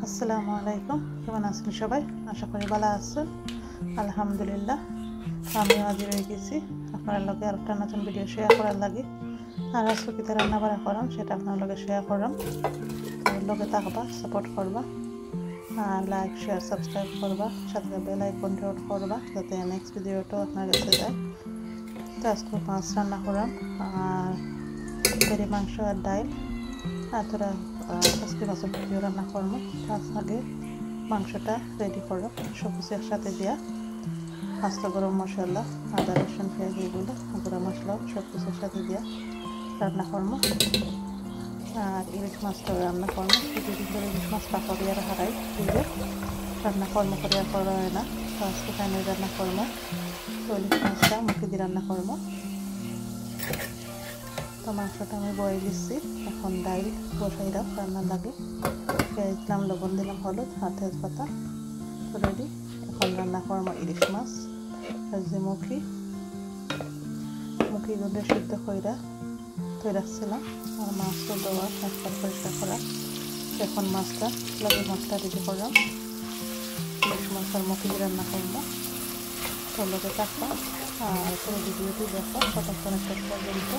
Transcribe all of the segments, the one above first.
আসসালামু আলাইকুম, কেমন আছেন সবাই? আশা করি ভালো আছেন। আলহামদুলিল্লাহ, আমিও হাজির হয়ে গেছি আপনার লগে আরেকটা নতুন ভিডিও শেয়ার করার লাগে। আর আজকে কী রান্না বান্না করাম সেটা আপনার লগে শেয়ার করাম। তো লগে থাকবা, সাপোর্ট করবা, আর লাইক শেয়ার সাবস্ক্রাইব করবা, সাথে বেল আইকনটা অন করবা যাতে নেক্সট ভিডিওটাও আপনার কাছে যায়। তো আজকে মাছ রান্না করাম, আর বেরি মাংস আর ডাইল, আর তোরা আজকে মাছের ভিডিও রান্না করবো। তার আগে মাংসটা রেডি করো, সব কিছু একসাথে দেওয়া, আস্ত গরম মশলা, আদা রসুন পেঁয়াজ এগুলো গুঁড়া মশলা সব কিছু একসাথে দেওয়া রান্না করবো। আর ইলিশ মাছটা রান্না করবো, দুদিন ধরে ইলিশ মাছ পাকা দিয়ে হারাই দিয়ে রান্না কর্ম করে আর করা হয় না। তো আজকে ফাইনাল রান্না করবো, তো ইলিশ মাছটা মুখে দিয়ে রান্না করবো। তো মাংসটা আমি বয়ে দিচ্ছি, এখন ডাইল বসাইলাম রান্নার লাগে, পেঁয়াজ দিলাম, লবণ দিলাম, হলুদ আর তেজপাতা। তো রেডি, এখন রান্না করবো ইলিশ মাছ। আর যে মুখিগুলো সিদ্ধ কইরা ধুয়ে রাখছিলাম, আর মাছটা দেওয়া একবার পরিষ্কার করা। এখন মাছটা লাগে মাছটা রেডি করলাম, ইলিশ মাছ আর মুখি রান্না করবো। তো লোকে থাকবা আর পুরো ভিডিওটি দেখো কতক্ষণ শেষ পর্যন্ত।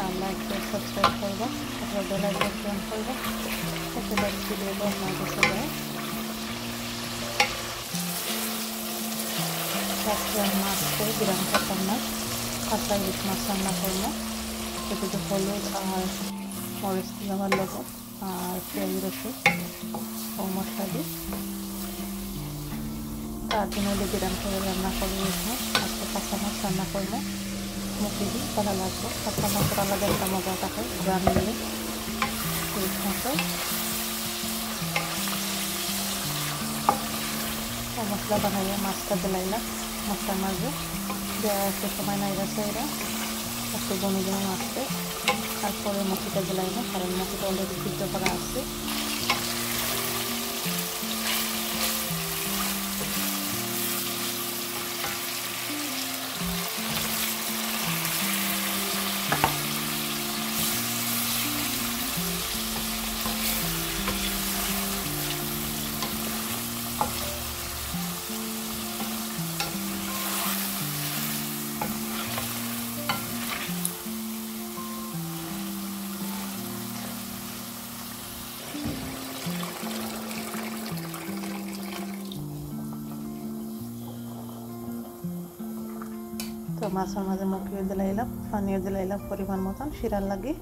আর লাইক শেয়ার সাবস্ক্রাইব করবা, তারপর বেল আইকনটি অন করবা, তাতে লাইক ভিডিওটা আপনার কাছে যায়। আজকে মাছকে গ্রাম কাটার না, কাঁচা ইলিশ মাছ রান্না করবো। সেটাতে হলুদ আর মরিচ দিলাম, আর লবণ আর পেঁয়াজ রসুন ও মশলা দিই। তার জন্য হলে গ্রাম করে রান্না করবো ইলিশ মাছ। আজকে কাঁচা মাছ রান্না করবো, মুখে দিই ভালো লাগবে। কাঁচা মাছের আলাদা একটা মজা থাকে গ্রাম মিলে ইলিশ মাছের। মশলা বানাইয়া মাছটা দিলাইলাম মশলার মাঝে দেওয়া, একটু সময় নাইরা চাইরা একটু বমি দিলাম মাছতে। তারপরে মুখিটা দিলাইলাম, কারণ মুখিটা অলরেডি সিদ্ধ করা আছে। তো মাছের মাঝে মুখিয়ে দিলাইলাম, পানিও দিলাইলাম পরিমাণ মতন শিরার লাগে।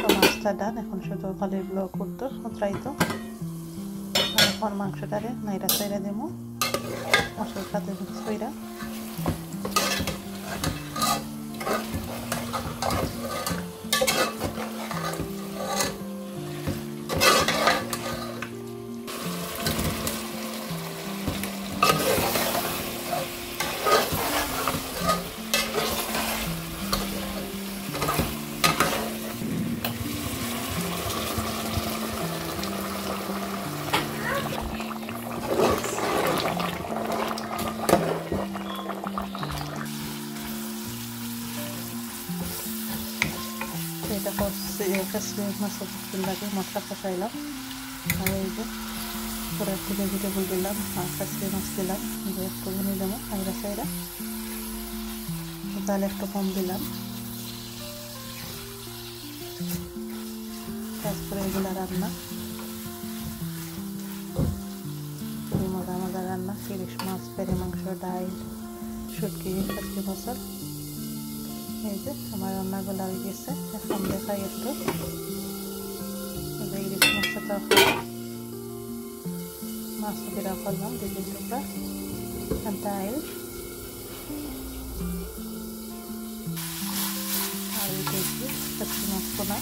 তো মাছটা ডান, এখন শুধু খালি ব্লক করতো উতরাইতো। আর এখন মাংসটারে নাইরা চাইরা দেবো মশলার সাথে মিক্স কইরা। এটা কাশ্মীর মাছের লাগে মশলা কষাইলাম, আর এই যে পুরো একটু ভেজিটেবল দিলাম আর কাশ্মীর মাছ দিলাম, যে একটু ভুনি দেবো আইরা সাইরা, তাহলে একটু কম দিলাম। তারপরে এগুলা রান্না, খুবই মজা মজা রান্না। ইলিশ মাছ, পেরি মাংস, ডাইল, শুটকি, কাশ্মীর মাছের। এই যে আমার রান্নাগুলো হয়ে গেছে, এখন দেখাই একটু। ইলিশ মাছটা মাছ বেরা করলাম 2-3 টুকরা, আর ডাইল, আর এই দেখি কাশ্মীর মাছ পোনা।